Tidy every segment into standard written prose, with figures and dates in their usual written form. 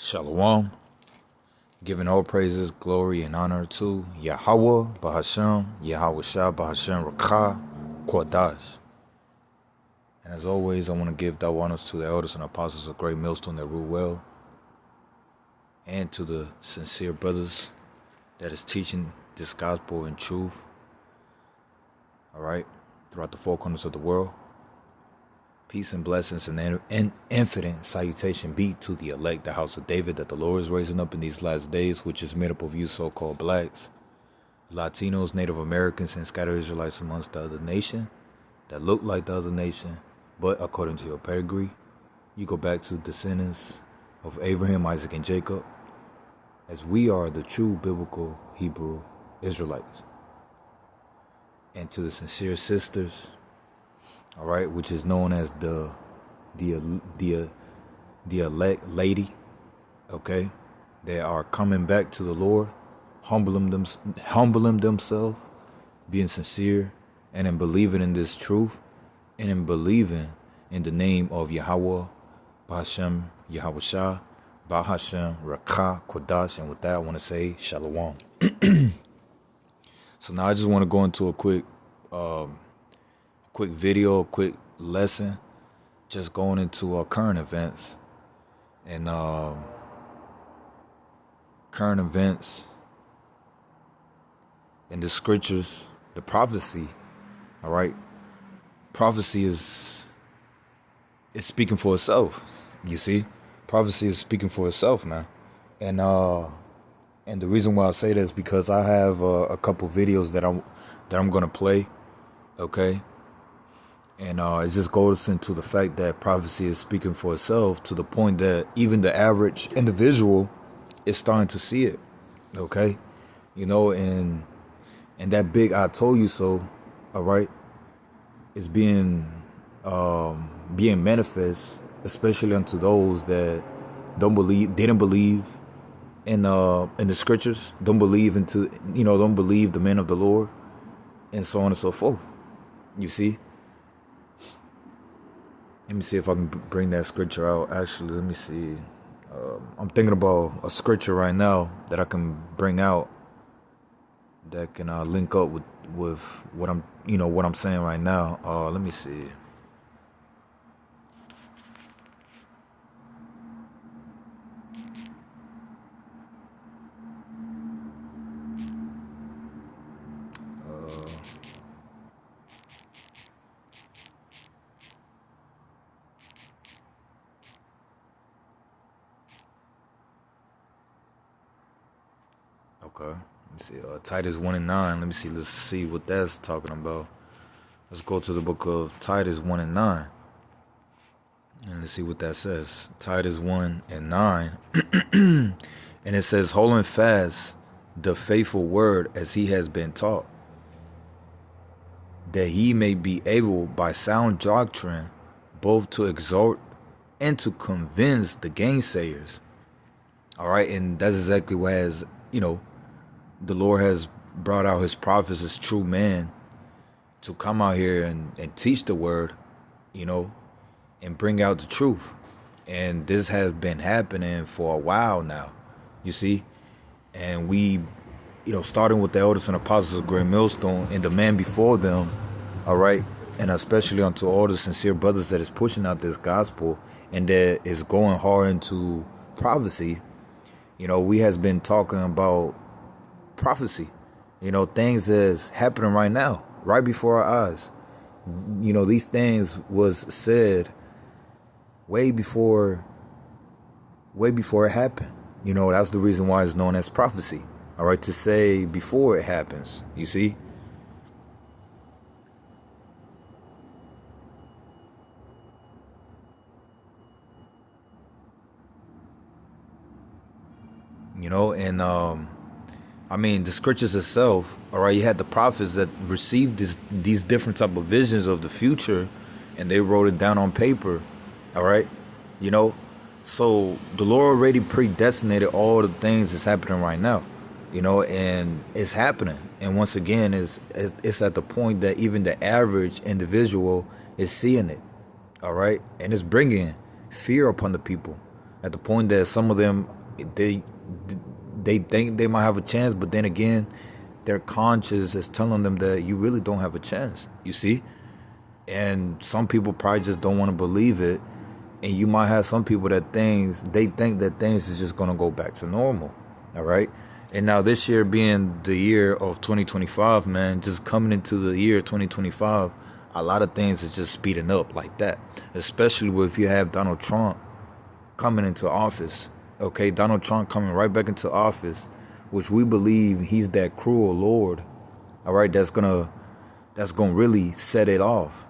Shalom, giving all praises, glory, and honor to Yahweh, Bahashem, Yahweh Shah, Bahashem, Rakah, Kodash. And as always, I want to give thou honors to the elders and apostles of Great Millstone that rule well, and to the sincere brothers that is teaching this gospel in truth, all right, throughout the four corners of the world. Peace and blessings and infinite salutation be to the elect, the house of David, that the Lord is raising up in these last days, which is made up of you so-called blacks, Latinos, Native Americans, and scattered Israelites amongst the other nation that look like the other nation, but according to your pedigree, you go back to descendants of Abraham, Isaac, and Jacob, as we are the true biblical Hebrew Israelites. And to the sincere sisters, all right, which is known as the elect lady, okay, they are coming back to the Lord, humbling themselves, being sincere, and in believing in this truth, and in believing in the name of Yahweh, Bahashem, Yahweh Shah, Bahashem, Rakah, Kodash, and with that I want to say Shalom. So now I just want to go into a quick video, a quick lesson, just going into current events and in the scriptures, the prophecy. All right, prophecy is speaking for itself. You see, prophecy is speaking for itself, man. And the reason why I say that is because I have a couple videos that I'm gonna play. Okay. And it just goes into the fact that prophecy is speaking for itself to the point that even the average individual is starting to see it. Okay. You know, and that big I told you so, all right, is being manifest, especially unto those that didn't believe in the scriptures, don't believe the men of the Lord, and so on and so forth. You see? Let me see if I can bring that scripture out. Actually, let me see. I'm thinking about a scripture right now that I can bring out that can link up with what I'm saying right now. Let me see. Okay, let me see. Titus 1:9. Let me see. Let's see what that's talking about. Let's go to the book of Titus 1:9. And let's see what that says. Titus 1:9. And it says, holding fast the faithful word as he has been taught, that he may be able by sound doctrine both to exhort and to convince the gainsayers. All right, and that's exactly what the Lord has brought out his prophets as true men to come out here and teach the word, and bring out the truth. And this has been happening for a while now, you see. And we, starting with the elders and apostles of Great Millstone and the man before them, all right, and especially unto all the sincere brothers that is pushing out this gospel and that is going hard into prophecy, we has been talking about prophecy, things that's happening right now, right before our eyes. These things was said way before it happened. That's the reason why it's known as prophecy. All right, to say before it happens, you see. And the scriptures itself, all right, you had the prophets that received these different type of visions of the future, and they wrote it down on paper, all right, so the Lord already predestinated all the things that's happening right now, and it's happening. And once again, it's at the point that even the average individual is seeing it, all right, and it's bringing fear upon the people. at the point that some of them, they they think they might have a chance, but then again, their conscience is telling them that you really don't have a chance. You see, and some people probably just don't want to believe it, and you might have some people that they think that things is just gonna go back to normal. All right. And now this year being the year of 2025, man, just coming into the year 2025, a lot of things is just speeding up like that. Especially if you have Donald Trump coming into office. Okay, Donald Trump coming right back into office, which we believe he's that cruel Lord. All right, that's gonna really set it off.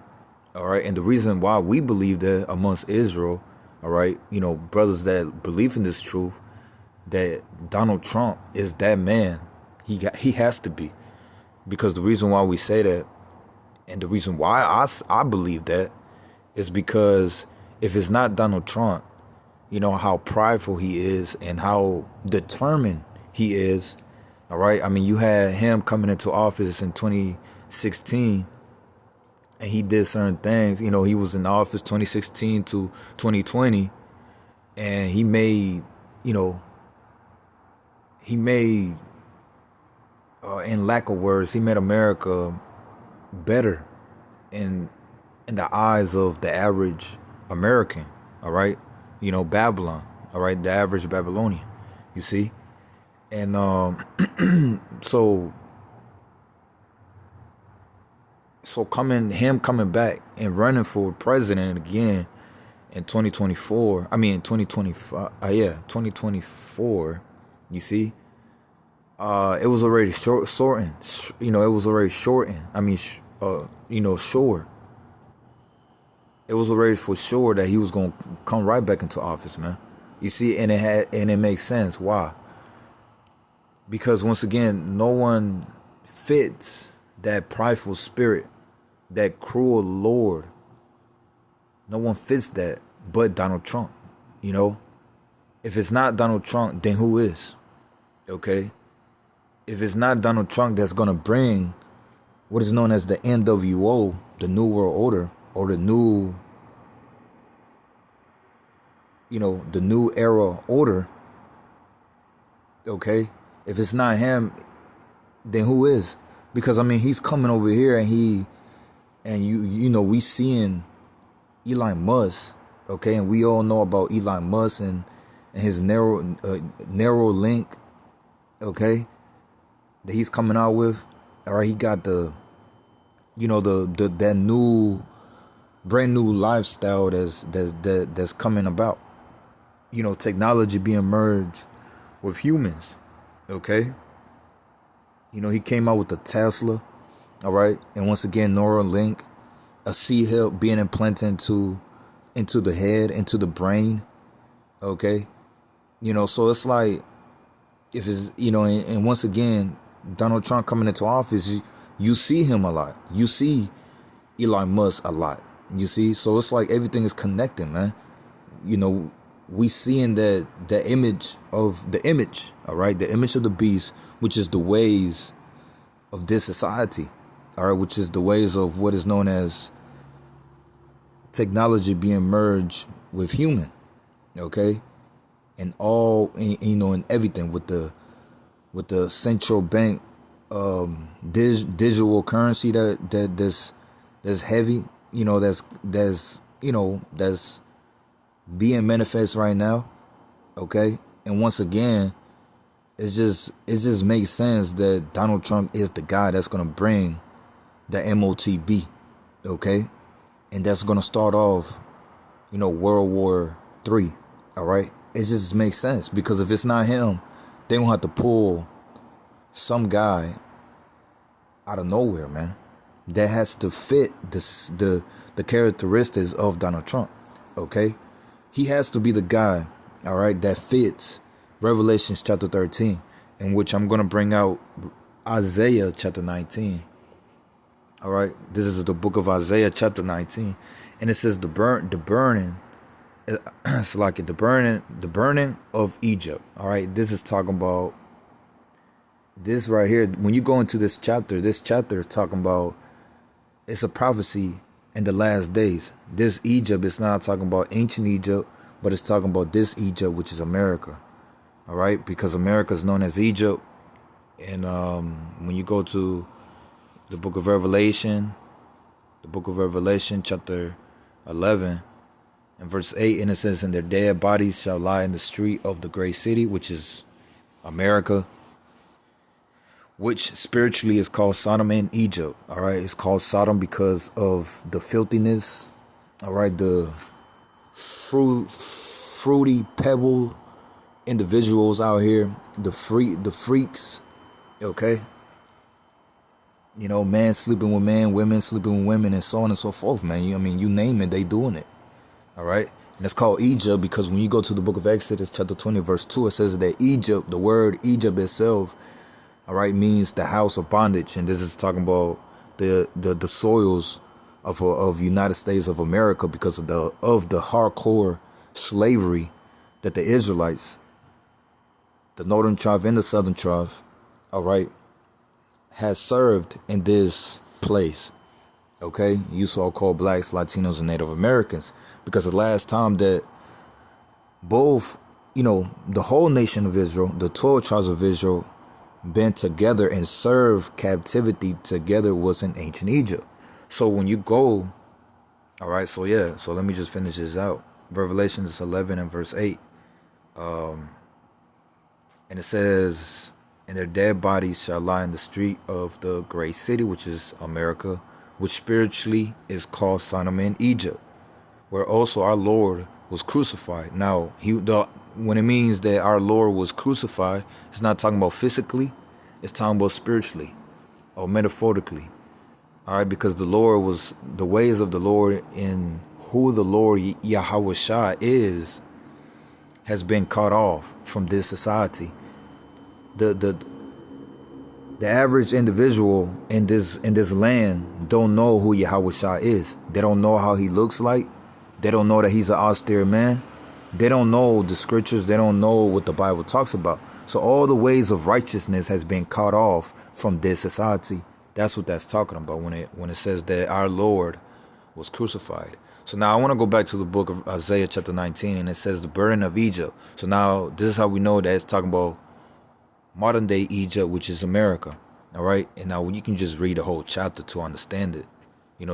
All right, and the reason why we believe that amongst Israel, all right, brothers that believe in this truth, that Donald Trump is that man. He has to be, because the reason why we say that, and the reason why I believe that, is because if it's not Donald Trump, how prideful he is and how determined he is. All right, I mean, you had him coming into office in 2016, and he did certain things. He was in office 2016 to 2020, and he made, in lack of words, he made America better in the eyes of the average American. All right, Babylon. All right, the average Babylonian. You see, and so coming back and running for president again in 2024. I mean, in 2025. 2024. You see, it was already shortened. It was already shortened. I mean, sure. It was already for sure that he was gonna come right back into office, man. You see, and it makes sense. Why? Because once again, no one fits that prideful spirit, that cruel Lord. No one fits that but Donald Trump. If it's not Donald Trump, then who is? Okay? If it's not Donald Trump that's going to bring what is known as the NWO, the New World Order, or the new, the new era order, okay? If it's not him, then who is? Because, I mean, he's coming over here and we seeing Elon Musk, okay? And we all know about Elon Musk and his narrow link, okay, that he's coming out with. All right, he got that new, brand new lifestyle that's coming about. Technology being merged with humans, okay. He came out with the Tesla, all right, and once again Neuralink, a C-hip being implanted into the head, into the brain, okay. So it's like, if it's, and once again, Donald Trump coming into office, you see him a lot. You see Elon Musk a lot. You see? So it's like everything is connecting, man. We seeing the image, all right? The image of the beast, which is the ways of this society, all right? Which is the ways of what is known as technology being merged with human, okay? And all, and everything with the central bank digital currency that's heavy, that's being manifest right now, okay? And once again, it just makes sense that Donald Trump is the guy that's gonna bring the MOTB, okay? And that's gonna start off, World War III, all right? It just makes sense, because if it's not him, they gonna have to pull some guy out of nowhere, man, that has to fit the characteristics of Donald Trump, okay? He has to be the guy, all right, that fits Revelations chapter 13, in which I'm going to bring out Isaiah chapter 19. All right, this is the book of Isaiah chapter 19, and it says the burning. It's like the burning of Egypt. All right, this is talking about this right here. When you go into this chapter is talking about, it's a prophecy in the last days. This Egypt is not talking about ancient Egypt, but it's talking about this Egypt, which is America. All right, because America is known as Egypt, and when you go to the book of Revelation, chapter 11 and verse 8, and it says, "And their dead bodies shall lie in the street of the great city," which is America, which spiritually is called Sodom and Egypt. All right, it's called Sodom because of the filthiness. All right, the fruity pebble individuals out here, the freaks. Okay, man sleeping with man, women sleeping with women, and so on and so forth, man. You name it, they doing it. All right. And it's called Egypt because when you go to the book of Exodus, chapter 20, verse 2, it says that Egypt, the word Egypt itself, all right, means the house of bondage. And this is talking about the soils of United States of America because of the hardcore slavery that the Israelites, the northern tribe and the southern tribe, all right, has served in this place. Okay, you so-called blacks, Latinos, and Native Americans, because the last time that both, the whole nation of Israel, the 12 tribes of Israel, been together and served captivity together was in ancient Egypt. So when you go, all right, so let me just finish this out. Revelations 11 and verse 8, and it says, "And their dead bodies shall lie in the street of the great city," which is America, which spiritually is called Sodom and Egypt, where also our Lord was crucified. Now, when it means that our Lord was crucified, it's not talking about physically, it's talking about spiritually or metaphorically. All right, because the ways of the Lord and who the Lord Yahweh Shah is has been cut off from this society. The average individual in this land don't know who Yahweh Shah is. They don't know how he looks like. They don't know that he's an austere man. They don't know the scriptures. They don't know what the Bible talks about. So all the ways of righteousness has been cut off from this society. That's what that's talking about when it says that our Lord was crucified. So now I want to go back to the book of Isaiah chapter 19, and it says the burden of Egypt. So now this is how we know that it's talking about modern day Egypt, which is America. All right. And now you can just read the whole chapter to understand it,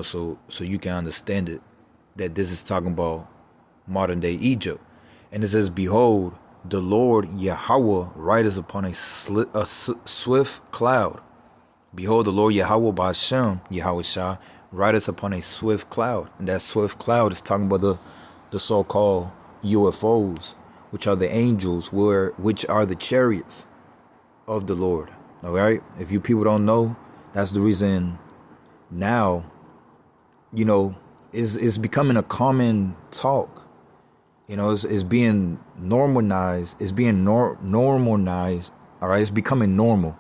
so you can understand it, that this is talking about modern day Egypt. And it says, "Behold, the Lord Yahweh rideth upon a swift cloud. Behold, the Lord Yahweh Ba'ashem, Yahweh Shah, rideth upon a swift cloud." And that swift cloud is talking about the so-called UFOs, which are the angels, which are the chariots of the Lord. All right, if you people don't know, that's the reason now, it's becoming a common talk. It's being normalized. It's being normalized. All right, it's becoming normal.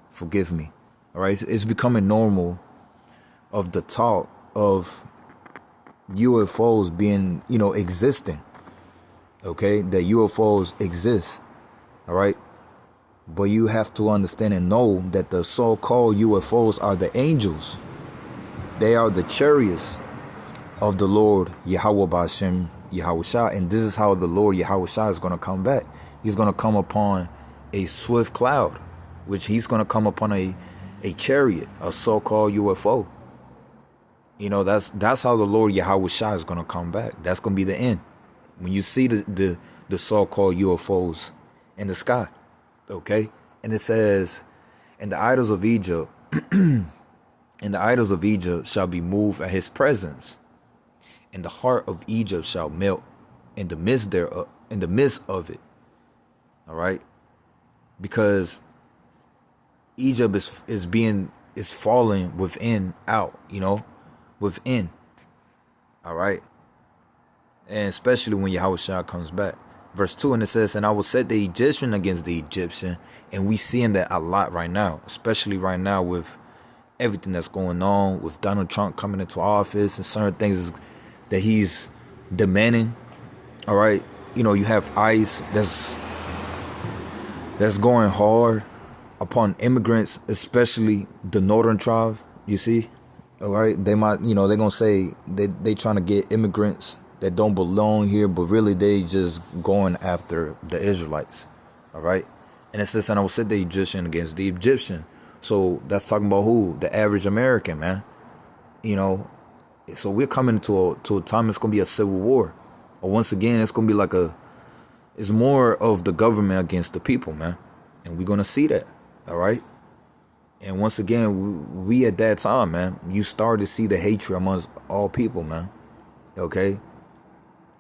Forgive me. All right, it's becoming normal of the talk of UFOs being, existing. Okay, that UFOs exist. All right. But you have to understand and know that the so-called UFOs are the angels. They are the chariots of the Lord Yahweh Ba'ashem, Yahweh Shah. And this is how the Lord Yahweh Shah is going to come back. He's going to come upon a swift cloud, which he's going to come upon a chariot, a so-called UFO. That's how the Lord Yahweh Shah is going to come back. That's going to be the end. When you see the so-called UFOs in the sky. Okay, and it says, "And the idols of Egypt, and the idols of Egypt shall be moved at his presence, and the heart of Egypt shall melt in the midst of it." All right, because Egypt is falling within out, within. All right, and especially when Yahweh Shah comes back. Verse 2, and it says, "And I will set the Egyptian against the Egyptian." And we seeing that a lot right now, especially right now with everything that's going on with Donald Trump coming into office and certain things that he's demanding. All right, you have ICE that's going hard upon immigrants, especially the northern tribe. You see, all right, they might, they're gonna say they trying to get immigrants that don't belong here, but really they just going after the Israelites. All right. And it says, and I will set the Egyptian against the Egyptian. So that's talking about who? The average American, man. You know, so we're coming to a time it's going to be a civil war. Or once again, it's going to be like it's more of the government against the people, man. And we're going to see that. All right. And once again, we at that time, man, you start to see the hatred amongst all people, man. Okay.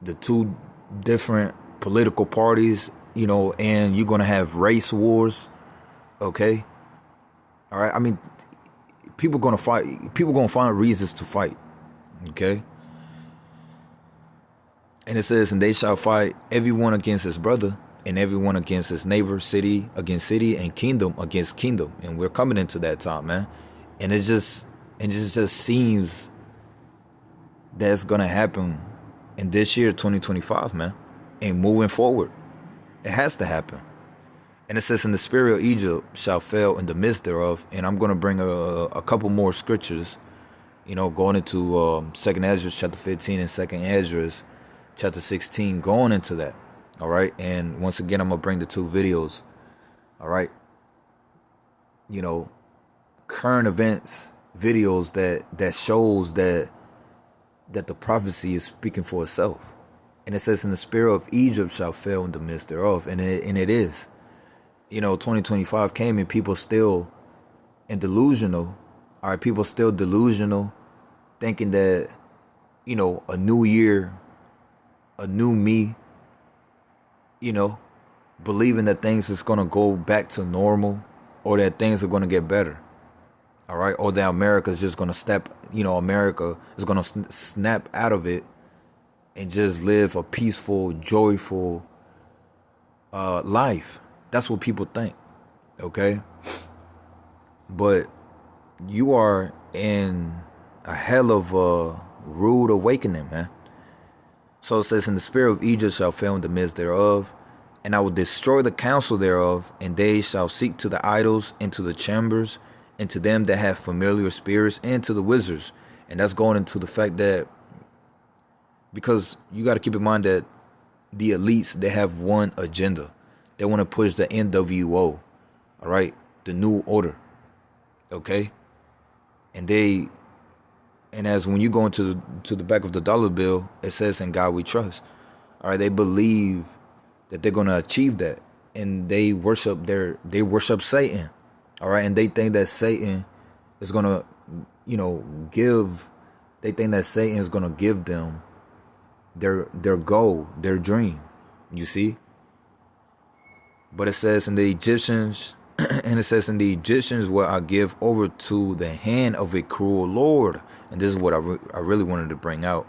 The two different political parties, you know, and you're going to have race wars. Okay. All right. I mean, people going to fight. People going to find reasons to fight. Okay. And it says, and they shall fight everyone against his brother, and everyone against his neighbor, city against city, and kingdom against kingdom. And we're coming into that time, man. And it just seems that's gonna happen in this year, 2025, man. And moving forward, it has to happen. And it says, and the spirit of Egypt shall fail in the midst thereof. And I'm gonna bring a couple more scriptures, you know, going into Second Ezra chapter 15 and Second Ezra chapter 16, going into that. All right. And once again, I'm going to bring the two videos. All right. You know, current events videos that shows that the prophecy is speaking for itself. And it says, and the spirit of Egypt shall fail in the midst thereof. And it is. You know, 2025 came and people still in delusional. All right. People still delusional, thinking that, you know, a new year, a new me, you know, believing that things is going to go back to normal, or that things are going to get better. All right. Or that America is just going to America is going to snap out of it and just live a peaceful, joyful life. That's what people think. Okay. But you are in a hell of a rude awakening, man. So it says, and the spirit of Egypt shall fail in the midst thereof, and I will destroy the counsel thereof, and they shall seek to the idols, and to the chambers, and to them that have familiar spirits, and to the wizards. And that's going into the fact that, because you got to keep in mind that the elites, they have one agenda. They want to push the NWO, all right, the New Order, okay? And as when you go into the back of the dollar bill, it says, in God we trust. All right, they believe that they're going to achieve that. And they worship Satan. All right, and they think that Satan is going to, you know, they think that Satan is going to give them their goal, their dream. You see? But it says, in the Egyptians, and it says, in the Egyptians will I give over to the hand of a cruel Lord. And this is what I really wanted to bring out.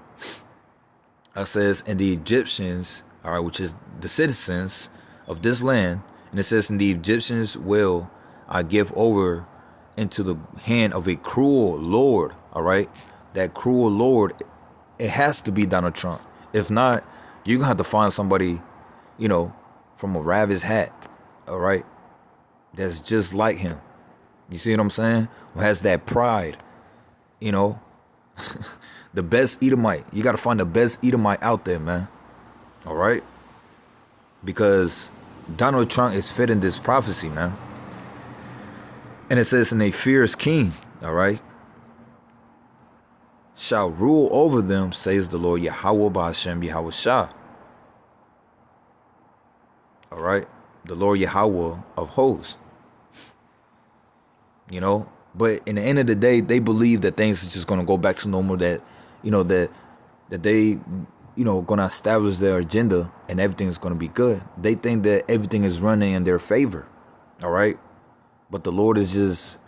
It says, and the Egyptians, all right, which is the citizens of this land. And it says, and the Egyptians will I give over into the hand of a cruel Lord. All right. That cruel Lord, it has to be Donald Trump. If not, you're going to have to find somebody, you know, from a rabbit's hat. All right. That's just like him. You see what I'm saying? Who has that pride, you know? The best Edomite. You got to find the best Edomite out there, man. All right? Because Donald Trump is fitting this prophecy, man. And it says, and a fierce king, all right, shall rule over them, says the Lord Yahweh Ba'ashem Yahweh Shah. All right? The Lord Yahweh of hosts. You know, but in the end of the day, they believe that things are just going to go back to normal, that, you know, that they, you know, going to establish their agenda and everything is going to be good. They think that everything is running in their favor. All right. But the Lord is just,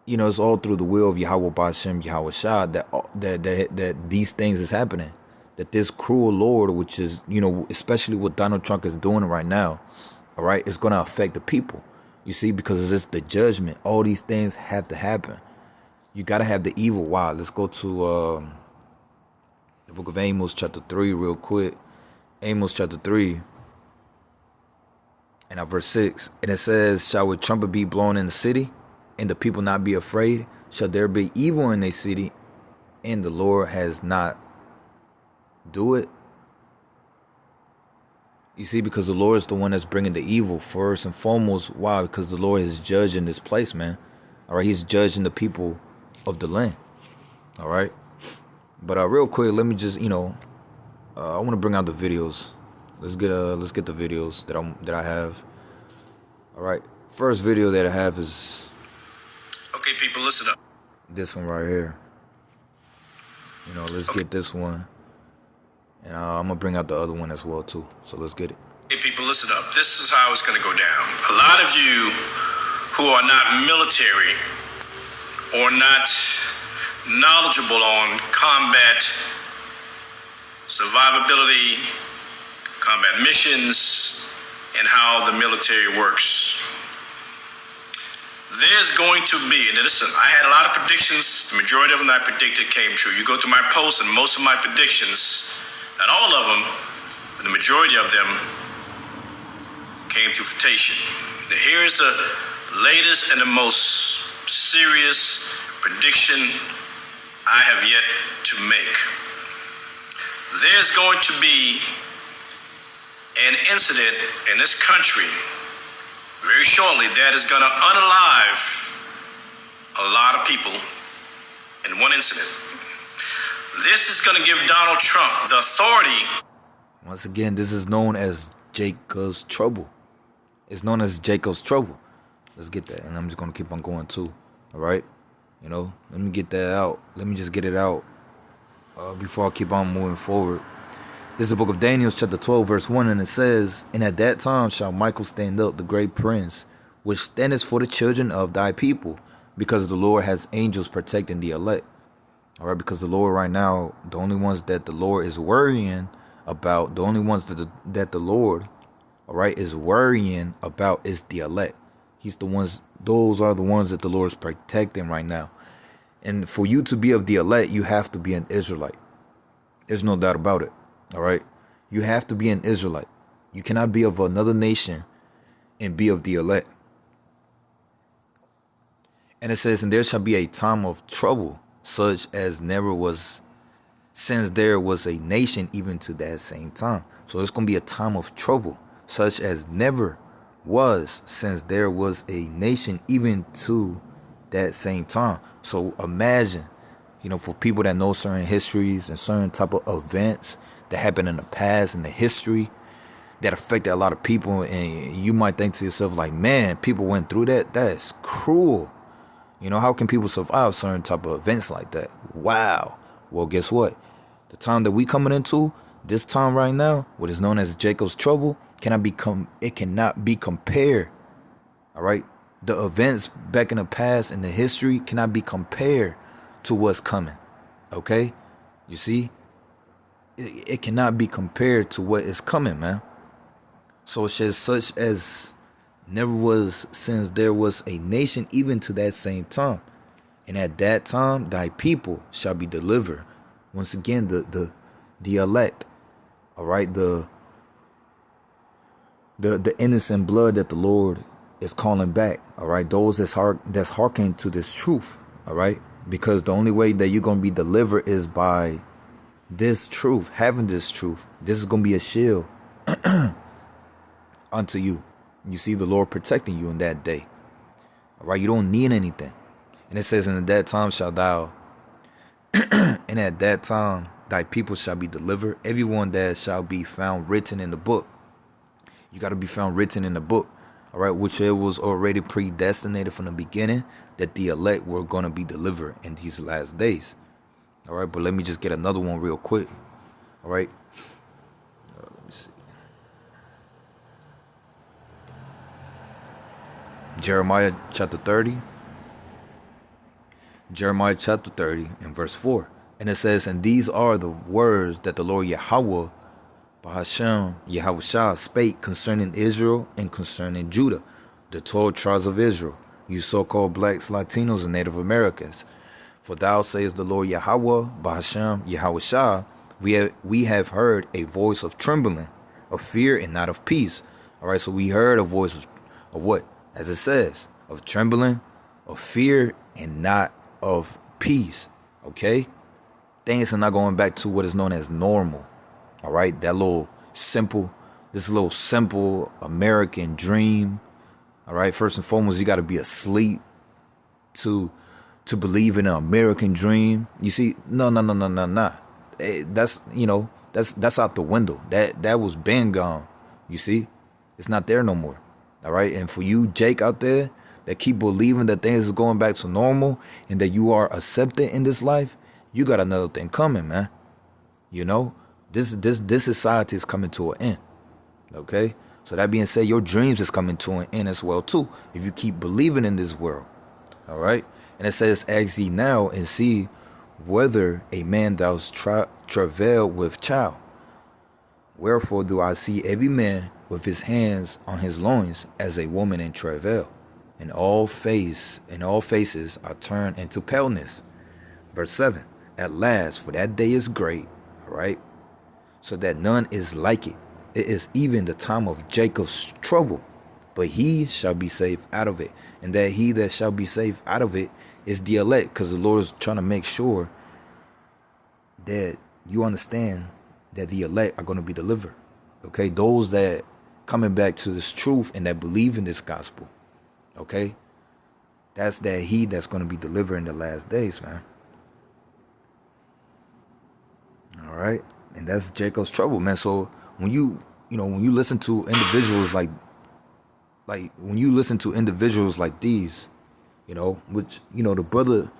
you know, it's all through the will of Yahweh Ba'ashem Yahweh Shah that these things is happening. That this cruel Lord, which is, you know, especially what Donald Trump is doing right now, all right, is going to affect the people. You see, because it's the judgment. All these things have to happen. You got to have the evil. Wow. Let's go to the book of Amos chapter 3 real quick. Amos chapter 3 and verse 6. And it says, shall a trumpet be blown in the city, and the people not be afraid? Shall there be evil in a city, and the Lord has not do it. You see, because the Lord is the one that's bringing the evil first and foremost. Why? Because the Lord is judging this place, man. All right, He's judging the people of the land. All right, but real quick, let me just I want to bring out the videos. Let's get the videos that I have. All right, first video that I have is okay. People, listen up. This one right here. Let's get this one. And I'm going to bring out the other one as well, too. So let's get it. Hey, people, listen up. This is how it's going to go down. A lot of you who are not military or not knowledgeable on combat, survivability, combat missions, and how the military works. There's going to be, and listen, I had a lot of predictions. The majority of them I predicted came true. You go through my posts, and most of my predictions, not all of them, but the majority of them came to fruition. Here is the latest and the most serious prediction I have yet to make. There's going to be an incident in this country very shortly that is going to unalive a lot of people in one incident. This is going to give Donald Trump the authority. Once again, this is known as Jacob's Trouble. It's known as Jacob's Trouble. Let's get that. And I'm just going to keep on going too. All right? Let me get that out. Let me just get it out before I keep on moving forward. This is the book of Daniel, chapter 12, verse 1. And it says, "And at that time shall Michael stand up, the great prince, which standeth for the children of thy people, because the Lord has angels protecting the elect." All right, because the Lord right now, the only ones that the Lord is worrying about, the only ones that the Lord, all right, is worrying about is the elect. He's the ones, those are the ones that the Lord is protecting right now. And for you to be of the elect, you have to be an Israelite. There's no doubt about it. All right, you have to be an Israelite. You cannot be of another nation and be of the elect. And it says, "And there shall be a time of trouble, such as never was since there was a nation even to that same time." So there's going to be a time of trouble, such as never was since there was a nation even to that same time. So imagine, for people that know certain histories and certain type of events that happened in the past, in the history, that affected a lot of people, and you might think to yourself like, man, people went through that. That's cruel. How can people survive certain type of events like that? Wow. Well, guess what? The time that we coming into, this time right now, what is known as Jacob's Trouble, cannot be compared. All right? The events back in the past and the history cannot be compared to what's coming. Okay? You see? It cannot be compared to what is coming, man. So it says, such as never was since there was a nation even to that same time. And at that time thy people shall be delivered. Once again, the elect. All right, the innocent blood that the Lord is calling back. All right, those that's hearkening to this truth. All right, because the only way that you're gonna be delivered is by this truth, having this truth. This is gonna be a shield unto you. You see the Lord protecting you in that day. All right, you don't need anything. And it says, "And at that time shall thou, and at that time thy people shall be delivered, everyone that shall be found written in the book." You got to be found written in the book. All right, which it was already predestinated from the beginning that the elect were going to be delivered in these last days. All right, but let me just get another one real quick. All right. Let me see. Jeremiah chapter 30. Jeremiah chapter 30 and verse 4. And it says, "And these are the words that the Lord Yahweh, Bahashem, Yahushua spake concerning Israel and concerning Judah, the 12 tribes of Israel, you so-called blacks, Latinos, and Native Americans. For thou sayest the Lord Yahweh, Bahashem, Yahushua, we have heard a voice of trembling, of fear, and not of peace." All right, so we heard a voice of what? As it says, of trembling, of fear, and not of peace. Okay? Things are not going back to what is known as normal. All right, this little simple American dream. All right, first and foremost, you got to be asleep to believe in an American dream. You see, no. That's that's out the window. That was been gone. You see, it's not there no more. All right, and for you, Jake, out there that keep believing that things is going back to normal and that you are accepted in this life, you got another thing coming, man. You know, this society is coming to an end. Okay, so that being said, your dreams is coming to an end as well too. If you keep believing in this world, all right. And it says, "Ask ye now and see whether a man does travail with child. Wherefore do I see every man with his hands on his loins as a woman in travail, and all faces are turned into paleness." Verse 7. At last, for that day is great, all right, so that none is like it. It is even the time of Jacob's trouble, but he shall be saved out of it. And that he that shall be saved out of it is the elect, because the Lord is trying to make sure that you understand that the elect are going to be delivered. Okay, those that coming back to this truth and that believe in this gospel. Okay, that's that he that's going to be delivered in the last days, man. All right, and that's Jacob's trouble, man. So when you listen to individuals like when you listen to individuals like these, which the brother,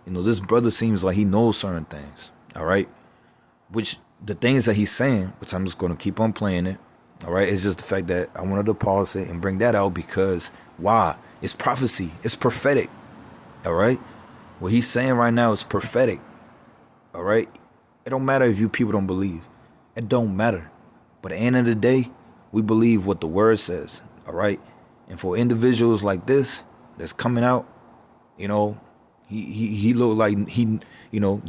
this brother seems like he knows certain things. All right, which the things that he's saying, which I'm just going to keep on playing it. All right, it's just the fact that I wanted to pause it and bring that out because why? It's prophecy. It's prophetic. All right, what he's saying right now is prophetic. All right, it don't matter if you people don't believe. It don't matter. But at the end of the day, we believe what the word says. All right, and for individuals like this that's coming out, he look like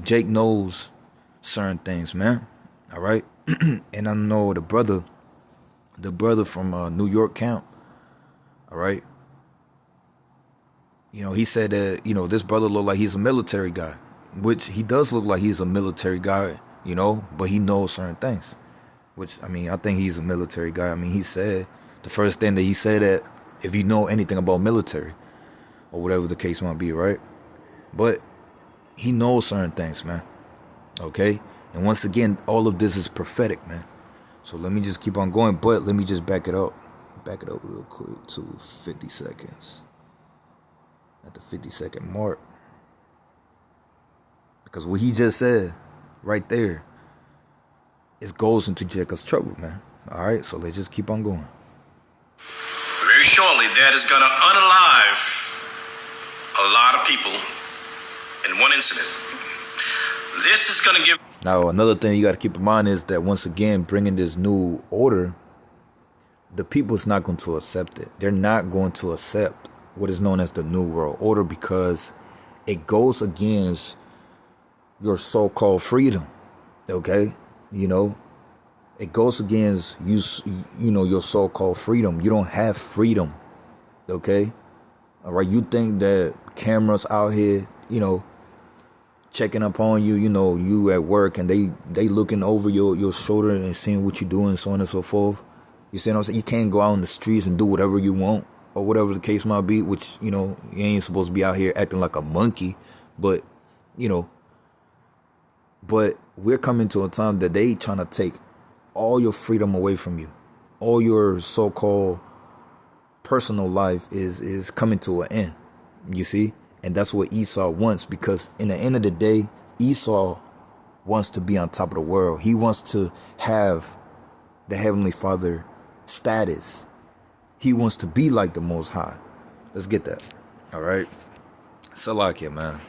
Jake knows certain things, man. All right, and I know the brother from New York camp. All right, he said that this brother look like he's a military guy, which he does look like he's a military guy, but he knows certain things. Which, I think he's a military guy. He said the first thing that he said that if you know anything about military or whatever the case might be, right? But he knows certain things, man. Okay? And once again, all of this is prophetic, man. So let me just keep on going, but let me just back it up real quick to 50 seconds. At the 50-second mark. Because what he just said right there, it goes into Jacob's trouble, man. All right, so let's just keep on going. Very shortly, that is going to unalive a lot of people in one incident. This is going to give... Now, another thing you got to keep in mind is that once again, bringing this new order, the people's not going to accept it. They're not going to accept what is known as the New World Order because it goes against your so-called freedom, okay? It goes against your so-called freedom. You don't have freedom, okay? All right, you think that cameras out here, checking up on you, you at work and they looking over your shoulder and seeing what you're doing, so on and so forth. You see what I'm saying? You can't go out in the streets and do whatever you want or whatever the case might be, which, you ain't supposed to be out here acting like a monkey, but, but we're coming to a time that they trying to take all your freedom away from you. All your so-called personal life is coming to an end. You see? And that's what Esau wants, because in the end of the day, Esau wants to be on top of the world. He wants to have the Heavenly Father status. He wants to be like the Most High. Let's get that. All right? Salakia, man.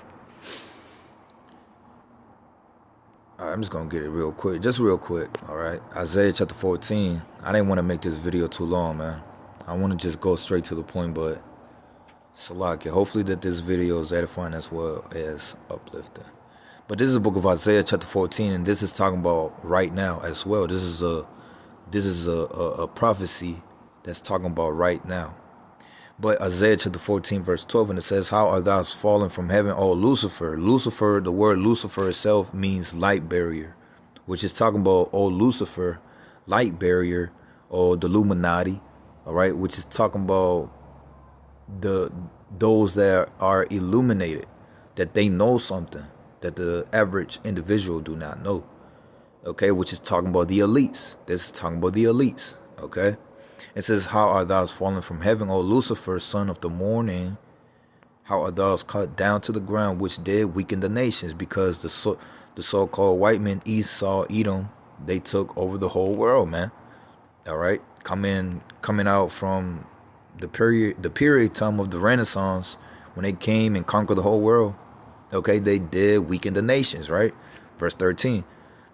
All right, I'm just going to get it real quick. Just real quick. All right? Isaiah chapter 14. I didn't want to make this video too long, man. I want to just go straight to the point, but Salakia. Hopefully that this video is edifying as well as uplifting. But this is the book of Isaiah chapter 14, and this is talking about right now as well. This is a prophecy that's talking about right now. But Isaiah chapter 14 verse 12, and it says, "How art thou fallen from heaven, O Lucifer?" Lucifer, the word Lucifer itself means light barrier, which is talking about old Lucifer, light barrier, or the Illuminati, all right, which is talking about those that are illuminated, that they know something that the average individual do not know, okay, which is talking about the elites. This is talking about the elites, okay. It says, how art thou fallen from heaven, O Lucifer, son of the morning? How art thou cut down to the ground, which did weaken the nations? Because the so-called white men, Esau, Edom, they took over the whole world, man. All right, coming out from the period time of the Renaissance, when they came and conquered the whole world. Okay, they did weaken the nations, right? Verse 13,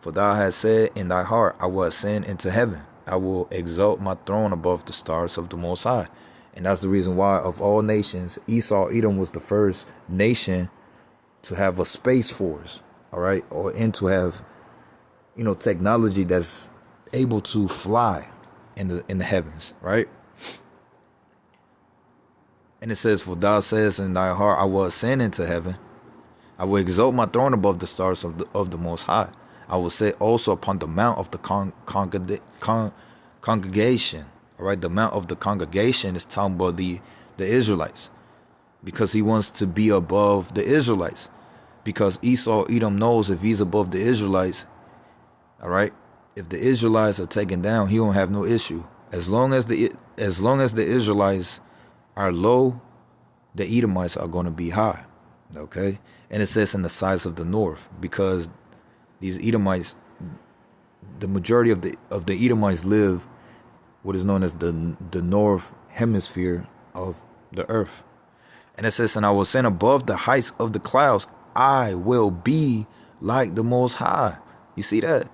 for thou hast said in thy heart, I will ascend into heaven. I will exalt my throne above the stars of the Most High. And that's the reason why of all nations, Esau, Edom was the first nation to have a space force, all right? And to have, technology that's able to fly in the heavens, right? And it says, for thou sayest in thy heart, I will ascend into heaven. I will exalt my throne above the stars of the Most High. I will sit also upon the mount of the congregation. All right, the mount of the congregation is talking about the Israelites, because he wants to be above the Israelites. Because Esau, Edom knows if he's above the Israelites, all right, if the Israelites are taken down, he won't have no issue. As long as the Israelites are low, the Edomites are going to be high. Okay, and it says in the sides of the north, because these Edomites, the majority of the Edomites live what is known as the north hemisphere of the earth. And it says, and I will ascend above the heights of the clouds. I will be like the Most High. You see that?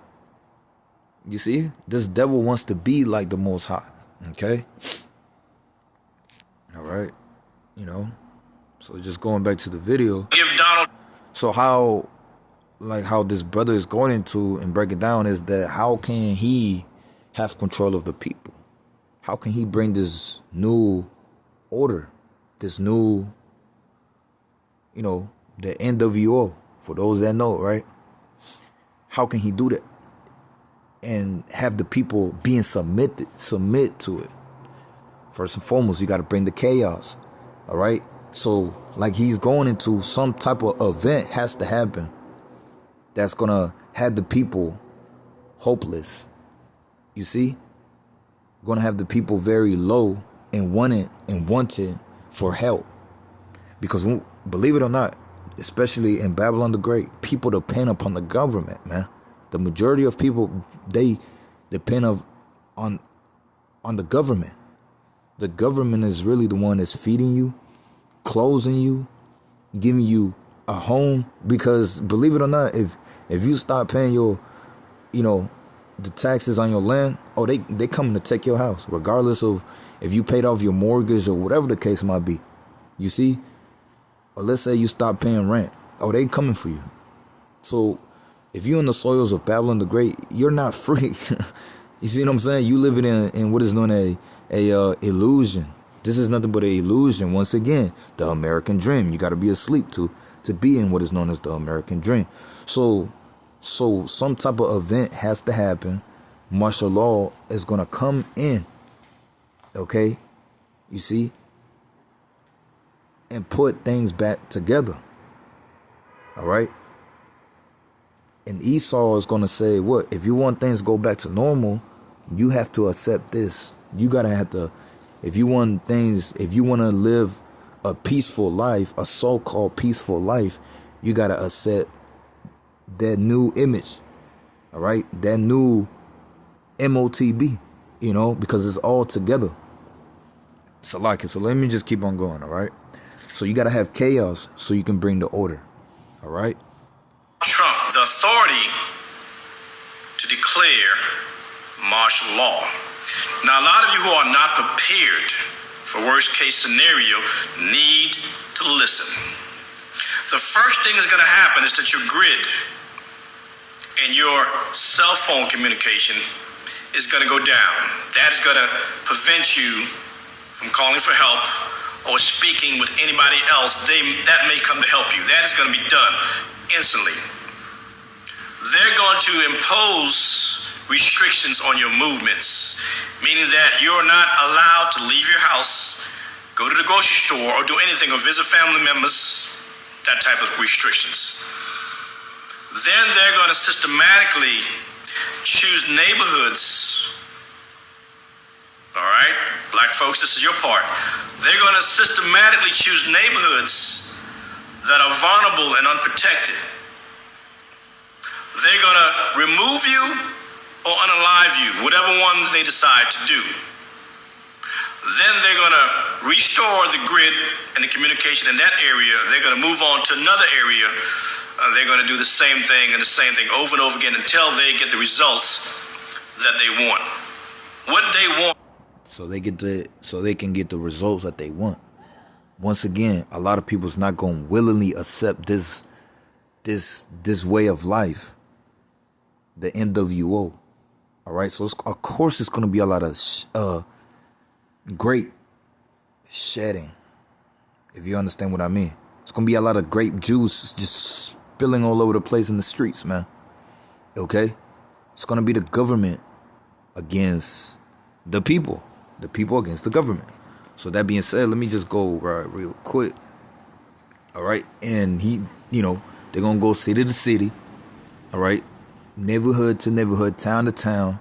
You see, this devil wants to be like the Most High. Okay. All right. So just going back to the video. Give Donald. So how this brother is going into and break it down is that how can he have control of the people? How can he bring this new order, this new, the NWO, for those that know, right? How can he do that and have the people submit to it? First and foremost, you got to bring the chaos, all right? So like he's going into some type of event has to happen that's going to have the people hopeless. You see? Going to have the people very low and wanted for help. Because believe it or not, especially in Babylon the Great, people depend upon the government, man. The majority of people, they depend on the government. The government is really the one that's feeding you, clothing you, giving you a home. Because believe it or not, if you start paying your, the taxes on your land, they coming to take your house, regardless of if you paid off your mortgage or whatever the case might be. You see? Or let's say you stop paying rent. They coming for you. So if you're in the soils of Babylon the Great, you're not free. You see what I'm saying? You living in what is known as a illusion. This is nothing but an illusion. Once again, the American dream. You got to be asleep to be in what is known as the American dream. So some type of event has to happen. Martial law is going to come in. Okay? You see? And put things back together. All right? And Esau is going to say, what? If you want things to go back to normal, you have to accept this. You got to have to, if you want to live a peaceful life, a so-called peaceful life, you got to accept that new image, all right? That new MOTB, because it's all together. So let me just keep on going, all right? So you got to have chaos so you can bring the order, all right? Trump the authority to declare martial law. Now, a lot of you who are not prepared for worst case scenario need to listen. The first thing that's going to happen is that your grid and your cell phone communication is going to go down. That is going to prevent you from calling for help or speaking with anybody else that may come to help you. That is going to be done instantly. they're going to impose restrictions on your movements, meaning that you're not allowed to leave your house, go to the grocery store, or do anything, or visit family members, that type of restrictions. Then they're going to systematically choose neighborhoods. All right, black folks, this is your part. They're going to systematically choose neighborhoods that are vulnerable and unprotected. They're going to remove you or unalive you, whatever one they decide to do. Then they're going to restore the grid and the communication in that area. They're going to move on to another area. They're going to do the same thing and the same thing over and over again until they get the results that they want. What they want. So they can get the results that they want. Once again, a lot of people's not going to willingly accept this way of life, the NWO. All right, so of course it's going to be a lot of grape shedding, if you understand what I mean. It's going to be a lot of grape juice just spilling all over the place in the streets, man. Okay? It's going to be the government against the people against the government. So that being said, let me just go real quick. All right? And they're going to go city to city. All right? Neighborhood to neighborhood, town to town,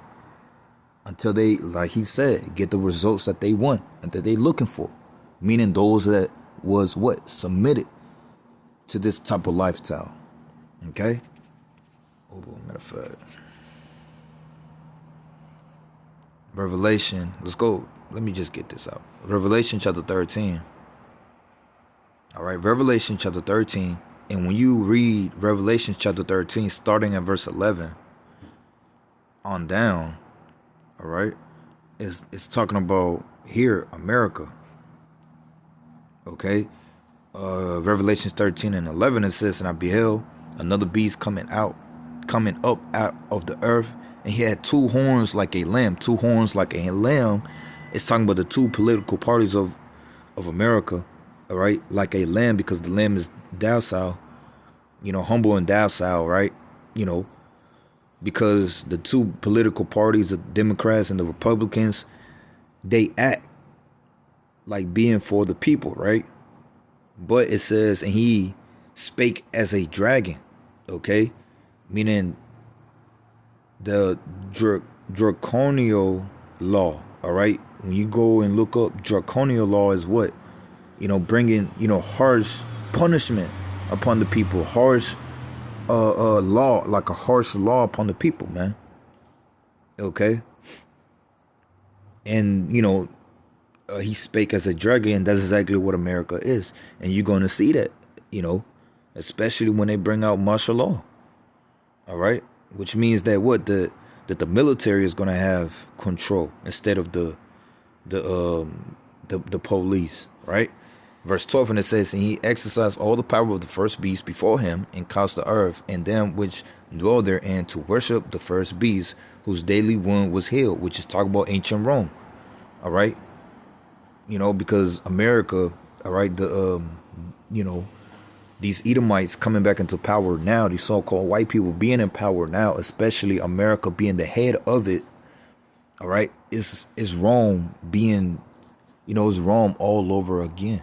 until they, like he said, get the results that they want and that they're looking for. Meaning those that was submitted to this type of lifestyle. Okay? Matter of fact. Revelation, let's go. Let me just get this out. Revelation chapter 13. All right, Revelation chapter 13. And when you read Revelation chapter 13, starting at verse 11 on down, all right, it's talking about here, America. Okay? Revelation 13 and 11, it says, and I beheld another beast coming up out of the earth, and he had two horns like a lamb. Two horns like a lamb. It's talking about the two political parties of America, all right? Like a lamb, because the lamb is docile, humble and docile, right? Because the two political parties, the Democrats and the Republicans, they act like being for the people, right? But it says, and he spake as a dragon, okay? Meaning the draconial law, all right? When you go and look up, draconial law is what? Bringing, harsh punishment upon the people, harsh law, like a harsh law upon the people, man. Okay? And, he spake as a dragon, and that's exactly what America is. And you're going to see that, especially when they bring out martial law. All right? Which means that that the military is going to have control instead of the police, right? Verse 12, and it says, and he exercised all the power of the first beast before him, and caused the earth and them which dwell therein to worship the first beast, whose daily wound was healed, which is talking about ancient Rome. All right? Because America, all right, these Edomites coming back into power now, these so-called white people being in power now, especially America being the head of it, all right, is Rome being, it's Rome all over again.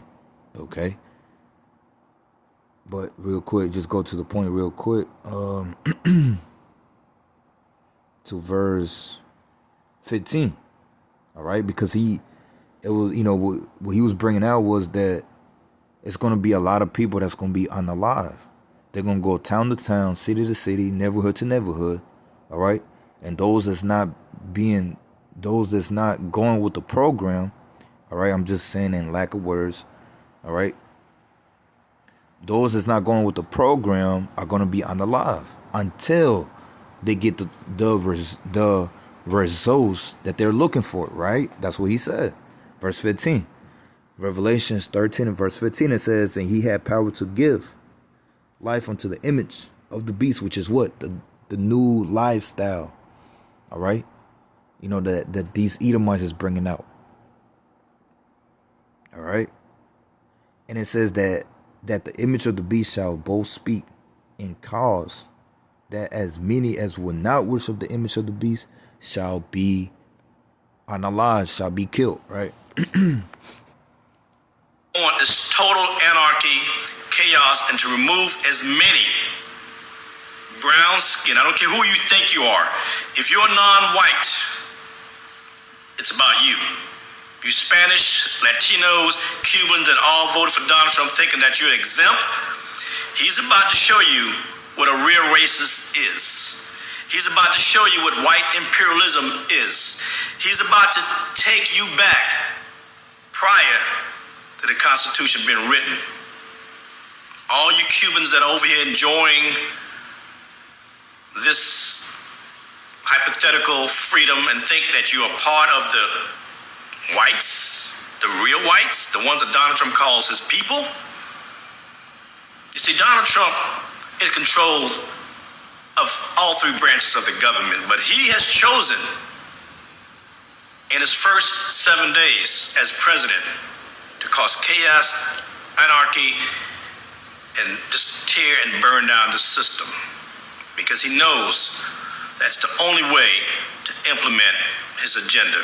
Okay, but real quick, just go to the point real quick. To verse 15. All right, because what he was bringing out was that it's going to be a lot of people that's going to be unalive. They're going to go town to town, city to city, neighborhood to neighborhood. All right, and those that's not going with the program. All right, I'm just saying in lack of words. All right. Those that's not going with the program are going to be unalive until they get the results that they're looking for, right? That's what he said. Verse 15. Revelations 13 and verse 15, it says, and he had power to give life unto the image of the beast, which is what? The new lifestyle. All right? That these Edomites is bringing out. All right? And it says that the image of the beast shall both speak and cause that as many as will not worship the image of the beast shall be unalive, shall be killed, right? Want this total anarchy, chaos, and to remove as many brown skin, I don't care who you think you are. If you're non-white, it's about you. You Spanish, Latinos, Cubans, that all voted for Donald Trump thinking that you're exempt, he's about to show you what a real racist is. He's about to show you what white imperialism is. He's about to take you back prior to the Constitution being written. All you Cubans that are over here enjoying this hypothetical freedom and think that you are part of the whites, the real whites, the ones that Donald Trump calls his people. You see, Donald Trump is controlled of all three branches of the government, but he has chosen in his first 7 days as president to cause chaos, anarchy, and just tear and burn down the system, because he knows that's the only way to implement his agenda.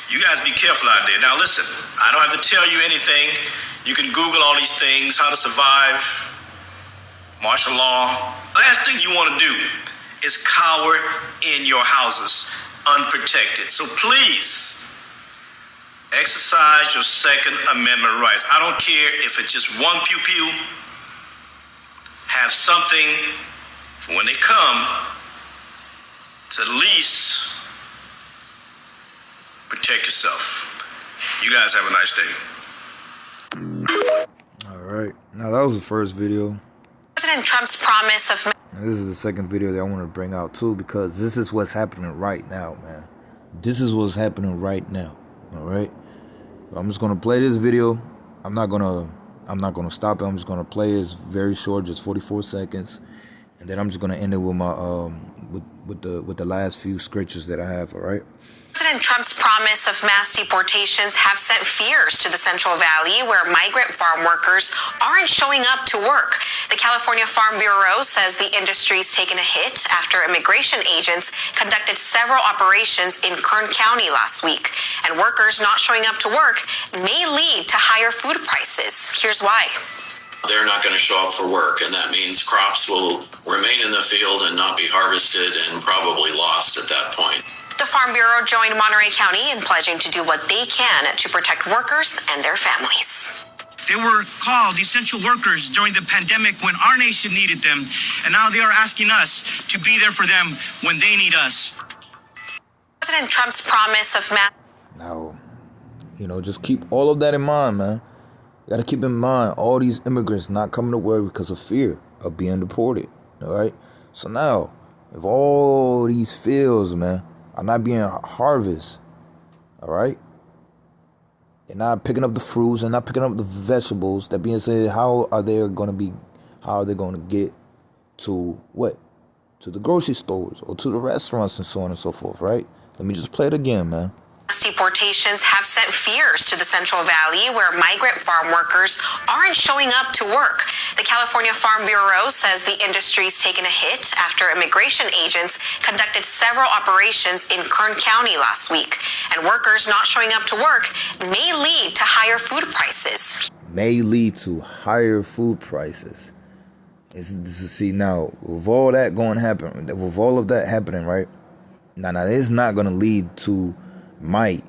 You guys be careful out there. Now listen, I don't have to tell you anything. You can Google all these things, how to survive, martial law. Last thing you want to do is cower in your houses unprotected. So please, exercise your Second Amendment rights. I don't care if it's just one pew-pew. Have something for when they come to at least protect yourself. You guys have a nice day. All right. Now, that was the first video. President Trump's promise of... Now, this is the second video that I want to bring out, too, because this is what's happening right now, man. This is what's happening right now. All right? I'm just going to play this video. I'm not going to stop it. I'm just going to play it. It's very short, just 44 seconds. And then I'm just going to end it with my with the last few scriptures that I have, all right? President Trump's promise of mass deportations have sent fears to the Central Valley, where migrant farm workers aren't showing up to work. The California Farm Bureau says the industry's taken a hit after immigration agents conducted several operations in Kern County last week. And workers not showing up to work may lead to higher food prices. Here's why. They're not going to show up for work, and that means crops will remain in the field and not be harvested and probably lost at that point. The Farm Bureau joined Monterey County in pledging to do what they can to protect workers and their families. They were called essential workers during the pandemic when our nation needed them, and now they are asking us to be there for them when they need us. President Trump's promise of mass... Now, just keep all of that in mind, man. You got to keep in mind all these immigrants not coming to work because of fear of being deported, all right? So now, if all these fields, man, are not being harvested, all right? They're not picking up the fruits and not picking up the vegetables. That being said, how are they going to get to what? To the grocery stores or to the restaurants and so on and so forth, right? Let me just play it again, man. Deportations have sent fears to the Central Valley, where migrant farm workers aren't showing up to work. The California Farm Bureau says the industry's taken a hit after immigration agents conducted several operations in Kern County last week. And workers not showing up to work may lead to higher food prices. May lead to higher food prices. See, now, with all that going to happen, with all of that happening, right? Now, it's not going to lead to high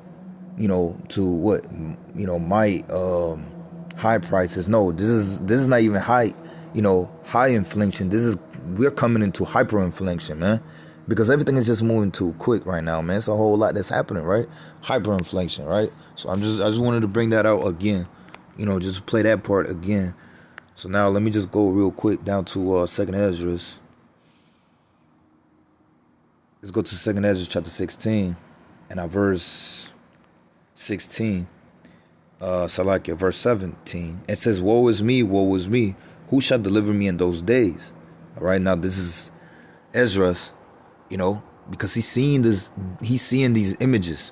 prices. No, this is not even high inflation. We're coming into hyperinflation, man, because everything is just moving too quick right now, man. It's a whole lot that's happening, right? Hyperinflation, right? So I just wanted to bring that out again, just play that part again. So now let me just go real quick down to 2nd Ezra. Let's go to 2nd Ezra chapter 16. And verse 16, verse 17, it says, woe is me, who shall deliver me in those days? All right, now this is Ezra's, because he's seeing these images.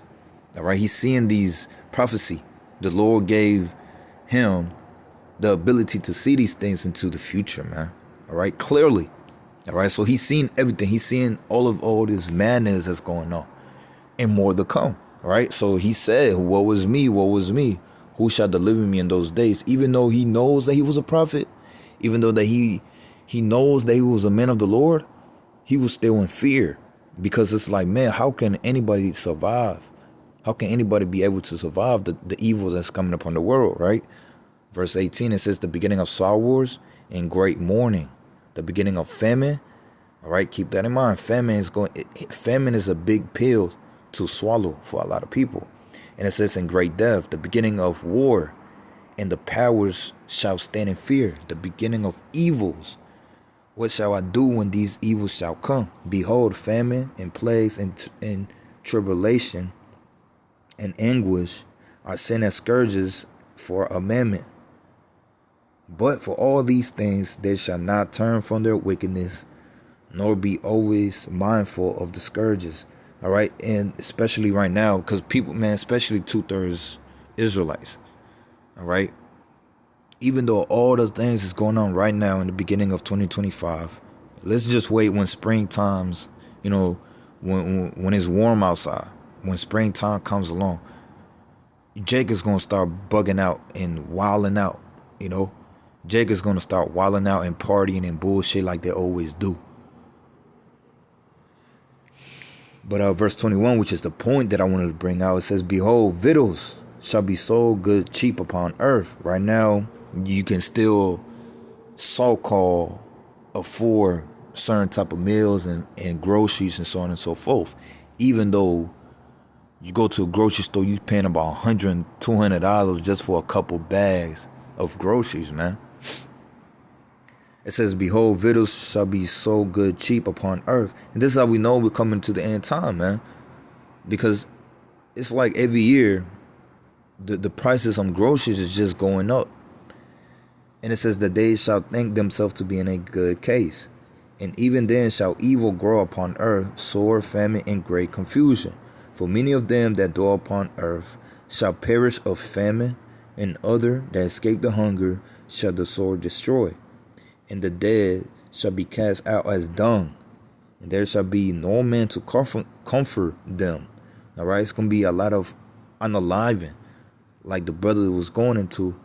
All right, he's seeing these prophecy. The Lord gave him the ability to see these things into the future, man. All right, clearly. All right, so he's seen everything. He's seeing all this madness that's going on, and more to come. All right, so he said, "Woe is me, woe is me. Who shall deliver me in those days?" Even though he knows that he was a prophet, even though that he knows that he was a man of the Lord, he was still in fear, because it's like, man, how can anybody survive? How can anybody be able to survive the evil that's coming upon the world, right? Verse 18, it says, the beginning of sorrows and great mourning, the beginning of famine. All right, keep that in mind. Famine is a big pill to swallow for a lot of people. And it says, in great death, the beginning of war, and the powers shall stand in fear, the beginning of evils. What shall I do when these evils shall come? Behold, famine and plagues and tribulation and anguish are sent as scourges for a moment. But for all these things they shall not turn from their wickedness, nor be always mindful of the scourges. All right, and especially right now, because people, man, especially 2/3 Israelites. All right, even though all the things is going on right now in the beginning of 2025, let's just wait when springtime's, when it's warm outside, when springtime comes along, Jake is gonna start bugging out and wilding out. Jake is gonna start wilding out and partying and bullshit like they always do. But verse 21, which is the point that I wanted to bring out, it says, behold, victuals shall be sold good cheap upon earth. Right now, you can still so-called afford certain type of meals and groceries and so on and so forth. Even though you go to a grocery store, you're paying about $100, $200 just for a couple bags of groceries, man. It says, behold, victuals shall be so good cheap upon earth. And this is how we know we're coming to the end time, man. Because it's like every year, the prices on groceries is just going up. And it says that they shall think themselves to be in a good case. And even then shall evil grow upon earth, sore famine and great confusion. For many of them that dwell upon earth shall perish of famine, and other that escape the hunger shall the sword destroy. And the dead shall be cast out as dung, and there shall be no man to comfort them. All right, it's going to be a lot of unaliving, like the brother was going into,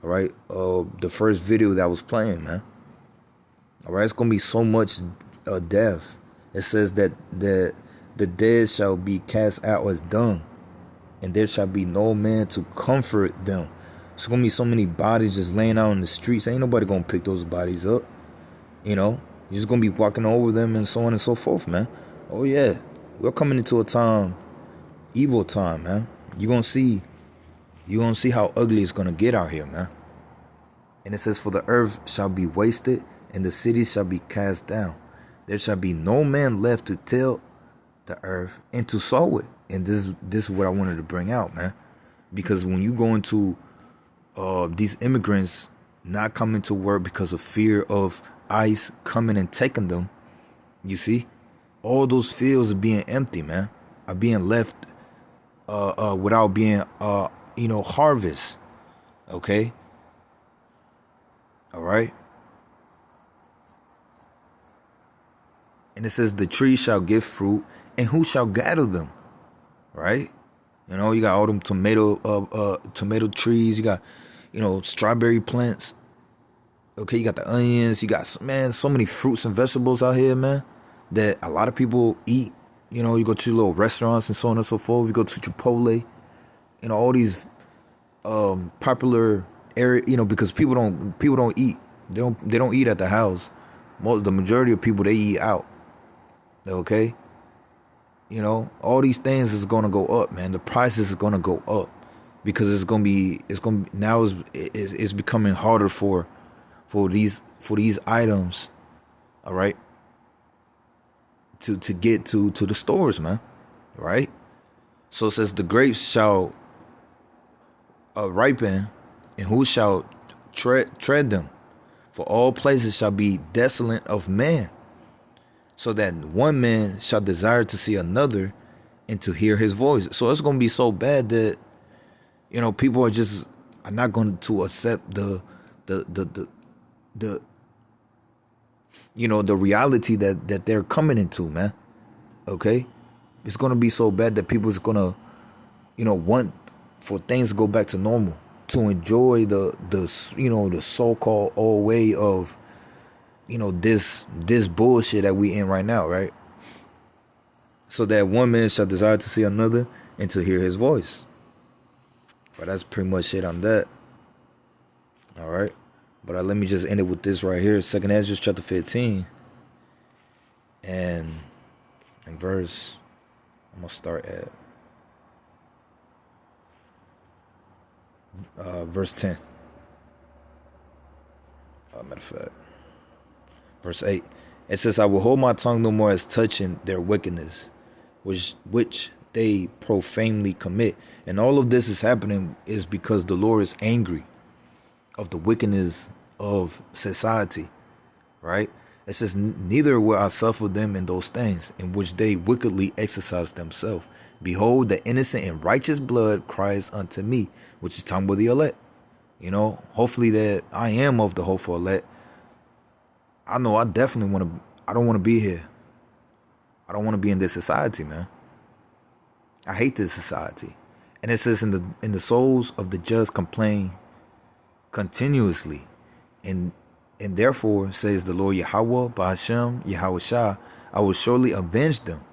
all right, the first video that was playing, man. All right, it's going to be so much death. It says that the dead shall be cast out as dung, and there shall be no man to comfort them. It's going to be so many bodies just laying out in the streets. Ain't nobody going to pick those bodies up. You're just going to be walking over them and so on and so forth, man. Oh, yeah. We're coming into a time, evil time, man. You're going to see how ugly it's going to get out here, man. And it says, for the earth shall be wasted, and the cities shall be cast down. There shall be no man left to till the earth and to sow it. And this is what I wanted to bring out, man. Because when you go into these immigrants not coming to work because of fear of ICE coming and taking them, you see, all those fields are being empty, man, are being left without being harvest. Okay, all right. And it says the tree shall give fruit, and who shall gather them? Right? You got all them tomato trees. You got, strawberry plants. Okay, you got the onions. You got, man, so many fruits and vegetables out here, man, that a lot of people eat. You go to little restaurants and so on and so forth. You go to Chipotle. All these popular area. Because people don't eat. They don't eat at the house. The majority of people, they eat out. Okay. All these things is gonna go up, man. The prices is gonna go up because it's becoming harder for these items, all right, to get to the stores, man, right? So it says the grapes shall ripen, and who shall tread them? For all places shall be desolate of man, so that one man shall desire to see another and to hear his voice. So it's going to be so bad that, people are not going to accept the the reality that they're coming into, man. Okay? It's going to be so bad that people's going to, want for things to go back to normal, to enjoy the so-called old way of, this bullshit that we in right now, right? So that one man shall desire to see another and to hear his voice. But that's pretty much it on that. All right. But let me just end it with this right here. 2nd Ezra chapter 15. And in verse, I'm going to start at verse 10. Matter of fact, verse 8. It says, I will hold my tongue no more as touching their wickedness, which they profanely commit. And all of this is happening is because the Lord is angry of the wickedness of society, right? It says, neither will I suffer them in those things in which they wickedly exercise themselves. Behold, the innocent and righteous blood cries unto me, which is talking about the elect. Hopefully that I am of the hopeful elect. I know I definitely I don't want to be here. I don't want to be in this society, man. I hate this society. And it says, in the souls of the just complain continuously. And therefore, says the Lord Yahweh, Ba'ashem, Yahweh Shah, I will surely avenge them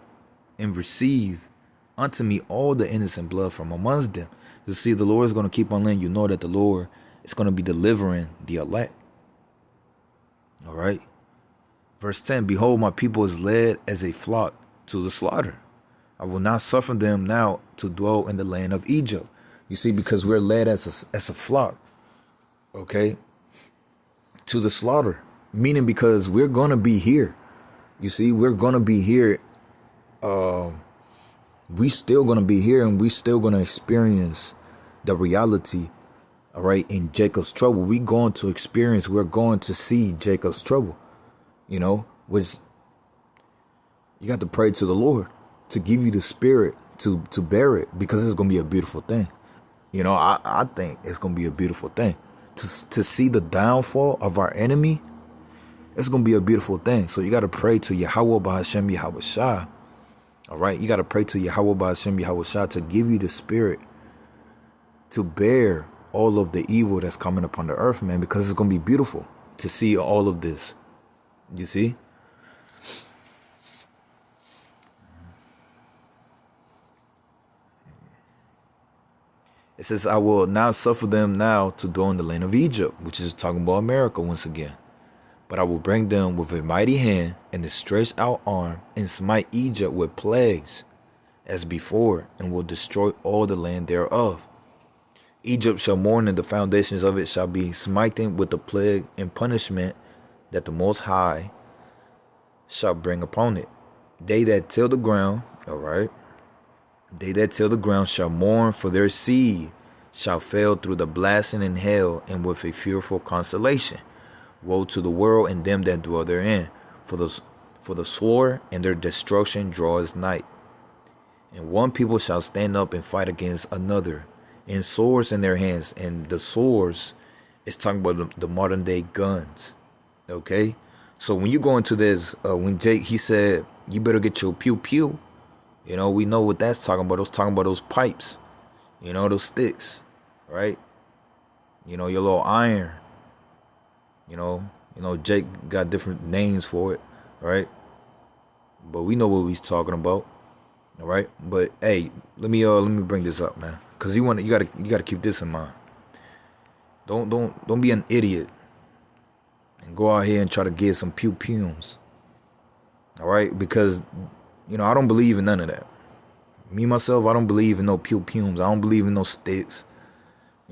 and receive unto me all the innocent blood from amongst them. You see, the Lord is going to keep on letting you know that the Lord is going to be delivering the elect. All right. Verse 10, behold, my people is led as a flock to the slaughter. I will not suffer them now to dwell in the land of Egypt. You see, because we're led as a flock, okay, to the slaughter. Meaning because we're going to be here. You see, we're going to be here. We still going to be here, and we still going to experience the reality, all right, in Jacob's trouble. We're going to see Jacob's trouble, which you got to pray to the Lord to give you the spirit to bear it, because it's going to be a beautiful thing. I think it's going to be a beautiful thing to see the downfall of our enemy. It's going to be a beautiful thing. So you got to pray to Yahweh Ba'ashem Yahweh Shah. All right. You got to pray to Yahweh Ba'ashem Yahweh Shah to give you the spirit to bear all of the evil that's coming upon the earth, man, because it's going to be beautiful to see all of this. You see? It says, I will not suffer them now to dwell in the land of Egypt, which is talking about America once again. But I will bring them with a mighty hand and a stretched out arm, and smite Egypt with plagues as before, and will destroy all the land thereof. Egypt shall mourn, and the foundations of it shall be smitten with the plague and punishment that the Most High shall bring upon it. They that till the ground, all right, they that till the ground shall mourn, for their seed shall fail through the blasting in hell, and with a fearful consolation. Woe to the world and them that dwell therein, for the sword and their destruction draws nigh. And one people shall stand up and fight against another, and swords in their hands. And the swords is talking about the modern day guns. Okay, so when you go into this, when Jake, he said, you better get your pew pew. We know what that's talking about. It's talking about those pipes, those sticks, right? Your little iron. Jake got different names for it, right? But we know what he's talking about, all right? But hey, let me bring this up, man, because you gotta keep this in mind. Don't be an idiot and go out here and try to get some pew pews, all right? Because I don't believe in none of that. Me myself, I don't believe in no pew pews. I don't believe in no sticks.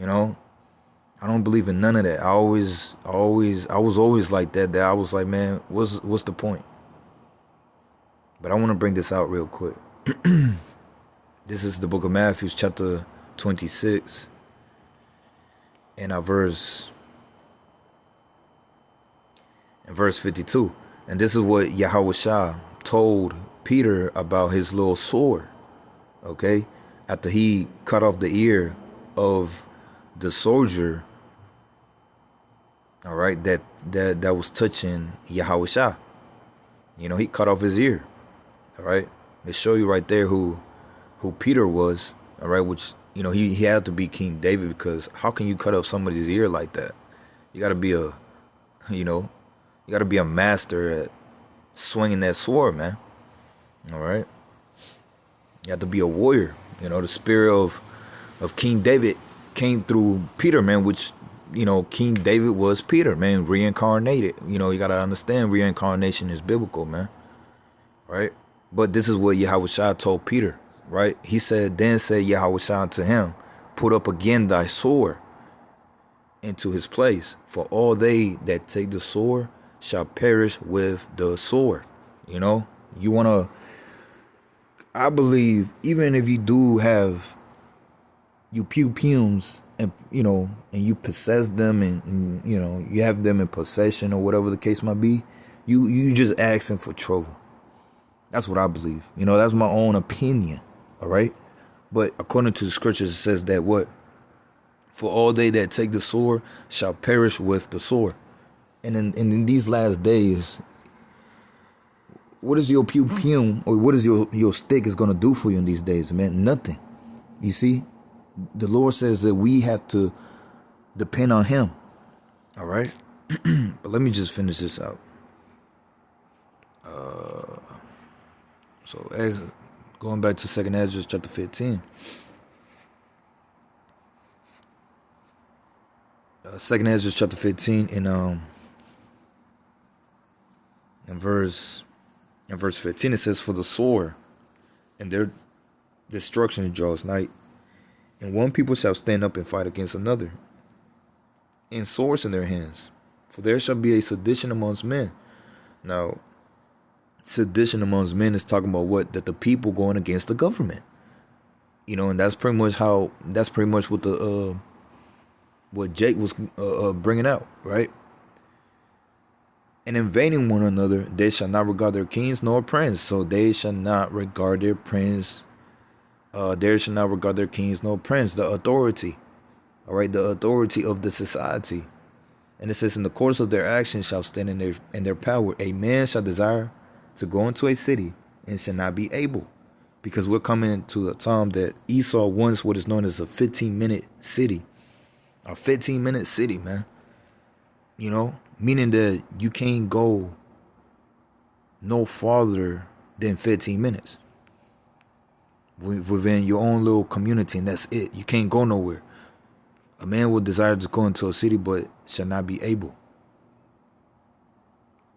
I don't believe in none of that. I was always like that. That I was like, man, what's the point? But I want to bring this out real quick. This is the book of Matthew, chapter 26, and verse 52. And this is what Yahweh Shah told Peter about his little sword. Okay, after he cut off the ear of the soldier all right, that was touching Yahweh Shah. You know, he cut off his ear. All right. They show you right there who Peter was, all right, which, you know, he had to be King David, because how can you cut off somebody's ear like that? You got to be a master at swinging that sword, man. All right. You have to be a warrior. You know, the spirit of King David came through Peter, man, which, you know, King David was Peter, man, reincarnated. You know, you got to understand reincarnation is biblical, man. Right. But this is what Yahweh Shah told Peter, right? He said, then said Yahweh Shah to him, put up again thy sword into his place, for all they that take the sword shall perish with the sword. You know, you want to, I believe, even if you do have, you pumes and, you know, and you possess them and, you know, you have them in possession or whatever the case might be, you just asking for trouble. That's what I believe. You know, that's my own opinion. All right. But according to the scriptures, it says that what? For all they that take the sword shall perish with the sword. And in these last days, what is your pume or what is your stick is going to do for you in these days, man? Nothing. You see, the Lord says that we have to depend on him. All right. But let me just finish this out. So going back to 2nd Ezra chapter 15. 2nd Ezra chapter 15 in verse 15 it says, for the sword and their destruction draws night, and one people shall stand up and fight against another, and swords in their hands, for there shall be a sedition amongst men. Now, sedition amongst men is talking about what? That the people going against the government. You know, and that's pretty much what the what Jake was bringing out, right? And invading one another, they shall not regard their kings nor princes. So they shall not regard their prince. They shall not regard their kings nor prince, the authority. All right, the authority of the society. And it says, in the course of their actions shall stand in their power. A man shall desire to go into a city and shall not be able. Because we're coming to a time that Esau wants what is known as a 15-minute city. A 15-minute city, man. You know, meaning that you can't go no farther than 15 minutes within your own little community, and that's it. You can't go nowhere. A man will desire to go into a city, but shall not be able.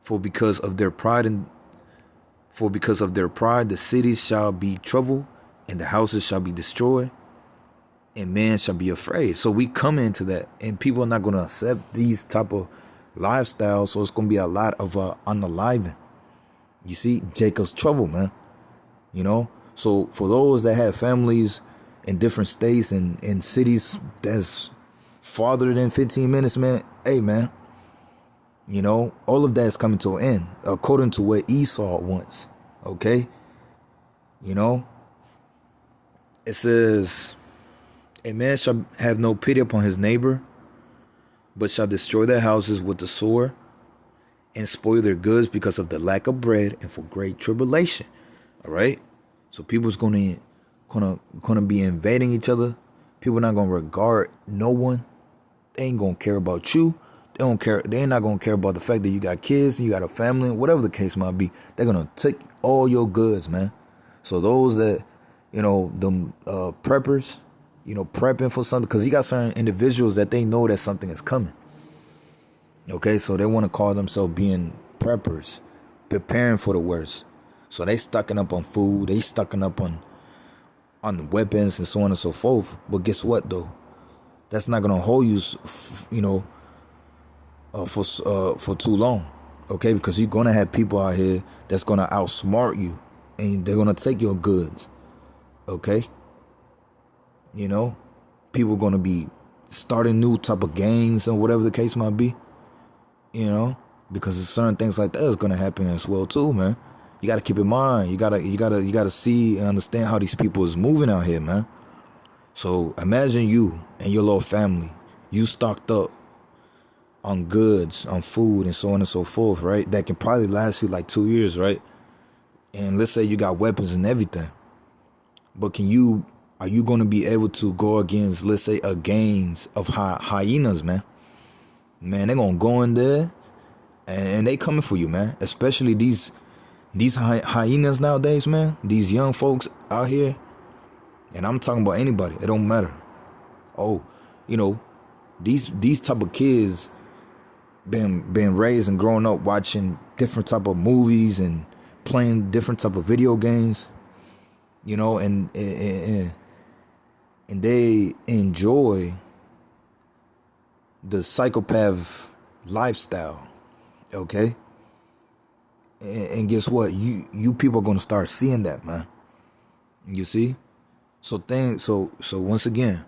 For because of their pride, the cities shall be troubled, and the houses shall be destroyed, and man shall be afraid. So we come into that, and people are not going to accept these type of lifestyles. So it's going to be a lot of unaliving. You see, Jacob's trouble, man. You know, so for those that have families in different states and in cities that's farther than 15 minutes, man, hey, man, you know, all of that is coming to an end according to what Esau wants. Okay, you know, it says, a man shall have no pity upon his neighbor, but shall destroy their houses with the sword and spoil their goods because of the lack of bread and for great tribulation. All right. So people's gonna be invading each other. People not gonna regard no one. They ain't gonna care about you. They don't care. They ain't not gonna care about the fact that you got kids and you got a family, whatever the case might be. They're gonna take all your goods, man. So those that, you know, them preppers, you know, prepping for something, because you got certain individuals that they know that something is coming. Okay, so they want to call themselves being preppers, preparing for the worst. So they stocking up on food, they stocking up on weapons and so on and so forth. But guess what, though? That's not gonna hold you, you know, for too long. Okay, because you're gonna have people out here that's gonna outsmart you, and they're gonna take your goods. Okay. You know, people going to be starting new type of gangs or whatever the case might be, you know, because there's certain things like that is going to happen as well, too, man. You got to keep in mind. You got to see and understand how these people is moving out here, man. So imagine you and your little family, you stocked up on goods, on food, and so on and so forth, right? That can probably last you like 2 years, right? And let's say you got weapons and everything, but are you going to be able to go against, let's say, a gangs of hyenas, man? Man, they're going to go in there and they coming for you, man. Especially these hyenas nowadays, man. These young folks out here. And I'm talking about anybody. It don't matter. Oh, you know, these type of kids been raised and growing up watching different type of movies and playing different type of video games, you know, and they enjoy the psychopath lifestyle, okay? And guess what? You people are gonna start seeing that, man. You see? So once again,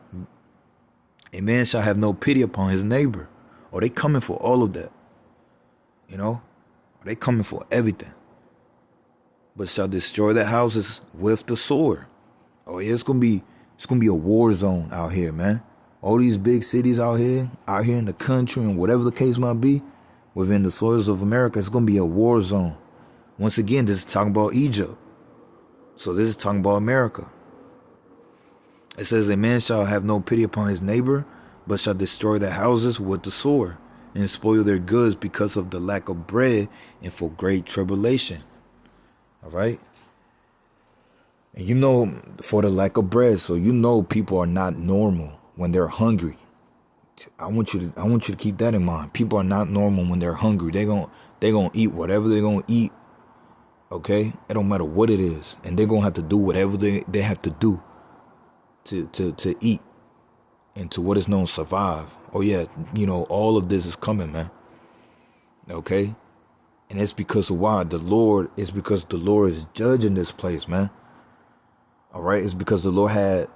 a man shall have no pity upon his neighbor. Or they coming for all of that. You know? Or they coming for everything. But shall destroy their houses with the sword. Oh yeah, it's gonna be a war zone out here, man. All these big cities out here in the country, and whatever the case might be, within the soils of America, it's gonna be a war zone. Once again, this is talking about Egypt. So this is talking about America. It says, a man shall have no pity upon his neighbor, but shall destroy their houses with the sword, and spoil their goods because of the lack of bread and for great tribulation. All right? And you know, for the lack of bread, so you know people are not normal when they're hungry. I want you to keep that in mind. People are not normal when they're hungry. They're gonna eat whatever they're gonna eat. Okay? It don't matter what it is. And they're gonna have to do whatever they have to do to eat and to what is known survive. Oh yeah, you know, all of this is coming, man. Okay? And it's because of why? It's because the Lord is judging this place, man. All right? It's because the Lord had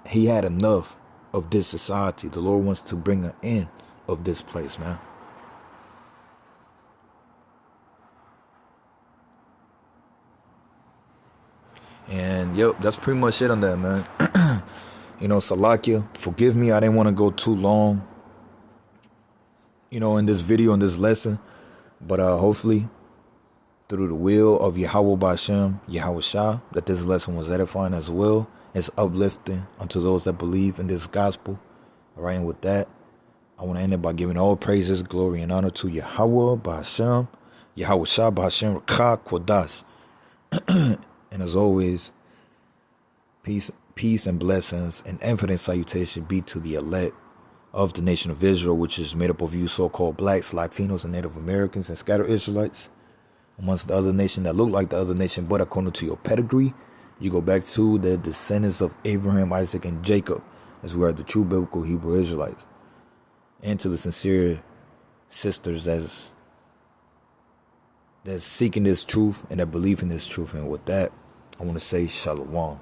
enough of this society. The Lord wants to bring an end of this place, man. And yep, that's pretty much it on that, man. You know, Salakia, forgive me, I didn't want to go too long, you know, in this video, in this lesson. But hopefully, through the will of Yahweh B'Ashem, Yahweh Shah, that this lesson was edifying as well. It's uplifting unto those that believe in this gospel. All right, and with that, I want to end it by giving all praises, glory, and honor to Yahweh B'Ashem, Yahweh Shah B'Ashem Rakah Kodash. And as always, peace and blessings and infinite salutation be to the elect of the nation of Israel, which is made up of you so-called blacks, Latinos, and Native Americans, and scattered Israelites, amongst the other nation that look like the other nation, but according to your pedigree, you go back to the descendants of Abraham, Isaac, and Jacob, as we are the true biblical Hebrew Israelites, and to the sincere sisters that's seeking this truth and that believe in this truth. And with that, I want to say shalom.